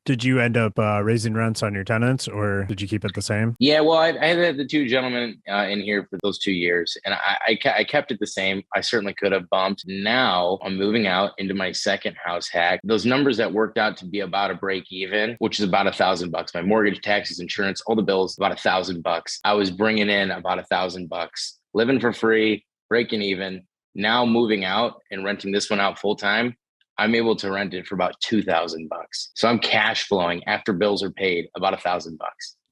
Did you end up raising rents on your tenants or did you keep it the same? Yeah, well, I had the two gentlemen in here for those 2 years, and I kept it the same. I certainly could have bumped. Now I'm moving out into my second house hack. Those numbers that worked out to be about a break even, which is about $1,000. My mortgage, taxes, insurance, all the bills, about $1,000. I was bringing in about $1,000, living for free, breaking even. Now moving out and renting this one out full time, I'm able to rent it for about $2,000. So I'm cash flowing after bills are paid about $1,000.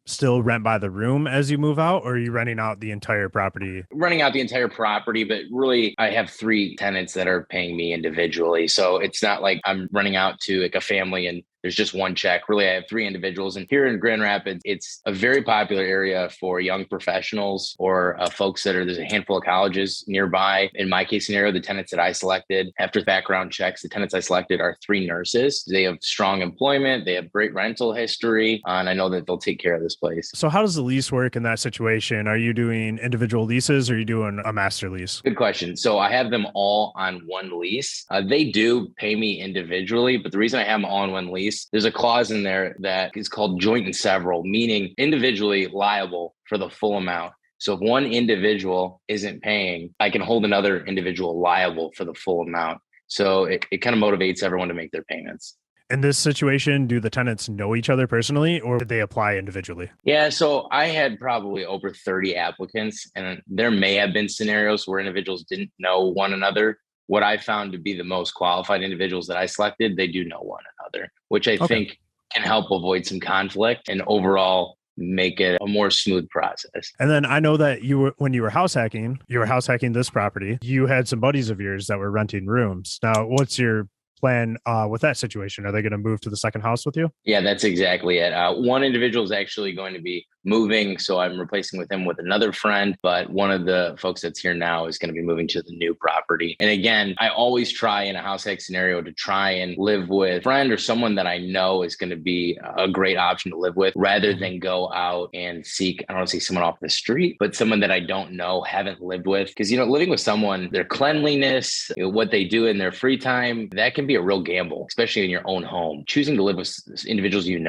Still rent by the room as you move out, or are you renting out the entire property? Running out the entire property, but really I have three tenants that are paying me individually. So it's not like I'm running out to like a family and there's just one check. Really, I have three individuals. And here in Grand Rapids, it's a very popular area for young professionals or folks there's a handful of colleges nearby. In my case scenario, the tenants that I selected after background checks, the tenants I selected are three nurses. They have strong employment. They have great rental history. And I know that they'll take care of this place. So how does the lease work in that situation? Are you doing individual leases or are you doing a master lease? Good question. So I have them all on one lease. They do pay me individually, but the reason I have them all on one lease, there's a clause in there that is called joint and several, meaning individually liable for the full amount. So if one individual isn't paying, I can hold another individual liable for the full amount. So it kind of motivates everyone to make their payments. In this situation, do the tenants know each other personally or did they apply individually? Yeah, so I had probably over 30 applicants, and there may have been scenarios where individuals didn't know one another. What I found to be the most qualified individuals that I selected, they do know one another, which I think can help avoid some conflict and overall make it a more smooth process. And then I know that when you were house hacking this property, you had some buddies of yours that were renting rooms. Now, what's your plan with that situation? Are they going to move to the second house with you? Yeah, that's exactly it. One individual is actually going to be moving, so I'm replacing with him with another friend, but one of the folks that's here now is going to be moving to the new property. And again, I always try in a house hack scenario to try and live with a friend or someone that I know is going to be a great option to live with rather than go out and seek, I don't want to say someone off the street, but someone that I don't know, haven't lived with. Because, living with someone, their cleanliness, what they do in their free time, that can be a real gamble, especially in your own home. Choosing to live with individuals and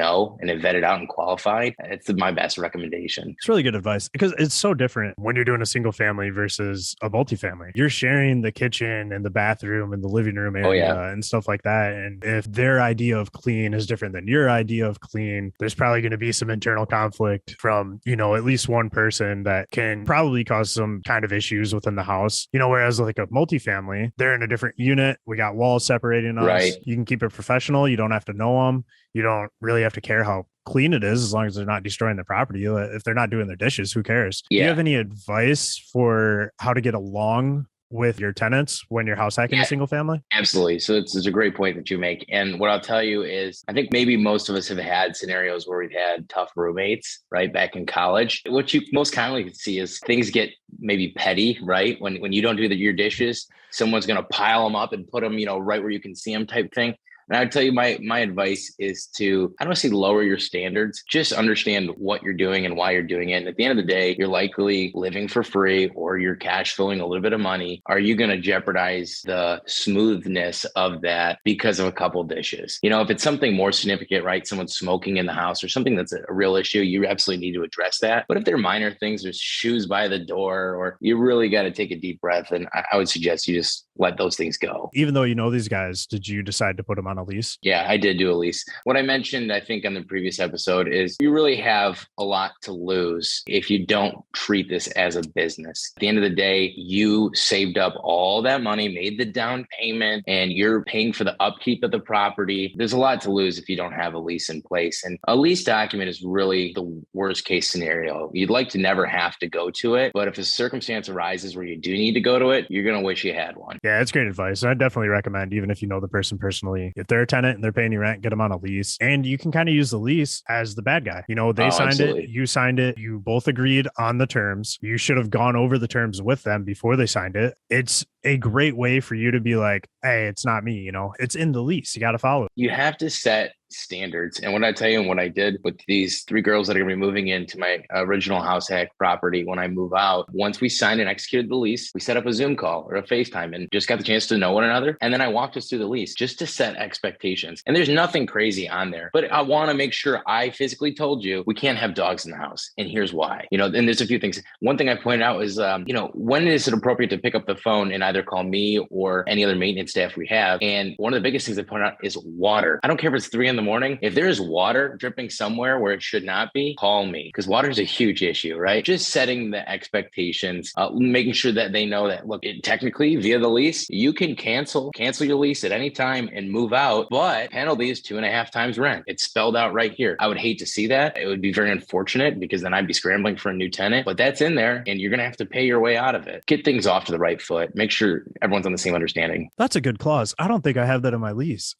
have vetted out and qualified, it's my best recommendation. It's really good advice because it's so different when you're doing a single family versus a multifamily. You're sharing the kitchen and the bathroom and the living room area and stuff like that. And if their idea of clean is different than your idea of clean, there's probably going to be some internal conflict from, at least one person that can probably cause some kind of issues within the house. Whereas like a multifamily, they're in a different unit. We got walls separating us. Right. You can keep it professional. You don't have to know them. You don't really have to care how clean it is as long as they're not destroying the property. If they're not doing their dishes, who cares? Yeah. Do you have any advice for how to get along with your tenants when you're house hacking a single family? Absolutely. So it's a great point that you make. And what I'll tell you is, I think maybe most of us have had scenarios where we've had tough roommates, right? Back in college, what you most commonly see is things get maybe petty, right? When you don't do your dishes, someone's going to pile them up and put them, right where you can see them type thing. And I would tell you my advice is to, I don't want to say lower your standards, just understand what you're doing and why you're doing it. And at the end of the day, you're likely living for free or you're cash flowing a little bit of money. Are you going to jeopardize the smoothness of that because of a couple of dishes? If it's something more significant, right? Someone's smoking in the house or something that's a real issue, you absolutely need to address that. But if they're minor things, there's shoes by the door, or you really got to take a deep breath. And I would suggest you just let those things go. Even though you know these guys, did you decide to put them on a lease? Yeah, I did do a lease. What I mentioned, I think, on the previous episode is you really have a lot to lose if you don't treat this as a business. At the end of the day, you saved up all that money, made the down payment, and you're paying for the upkeep of the property. There's a lot to lose if you don't have a lease in place. And a lease document is really the worst case scenario. You'd like to never have to go to it, but if a circumstance arises where you do need to go to it, you're going to wish you had one. Yeah, it's great advice. I definitely recommend, even if you know the person personally, if they're a tenant and they're paying you rent, get them on a lease. And you can kind of use the lease as the bad guy. They signed absolutely. it, you signed it, you both agreed on the terms. You should have gone over the terms with them before they signed it. It's a great way for you to be like, hey, it's not me, it's in the lease. You got to follow it. You have to set standards. And what I tell you and what I did with these 3 girls that are going to be moving into my original house hack property when I move out, once we signed and executed the lease, we set up a Zoom call or a FaceTime and just got the chance to know one another. And then I walked us through the lease just to set expectations. And there's nothing crazy on there, but I want to make sure I physically told you we can't have dogs in the house. And here's why. And there's a few things. One thing I pointed out is, when is it appropriate to pick up the phone and either call me or any other maintenance staff we have? And one of the biggest things I point out is water. I don't care if it's 3 a.m. If there is water dripping somewhere where it should not be, call me, because water is a huge issue, right? Just setting the expectations, making sure that they know that, look, technically via the lease, you can cancel your lease at any time and move out, but penalty is 2.5 times rent. It's spelled out right here. I would hate to see that. It would be very unfortunate because then I'd be scrambling for a new tenant, but that's in there and you're going to have to pay your way out of it. Get things off to the right foot. Make sure everyone's on the same understanding. That's a good clause. I don't think I have that in my lease.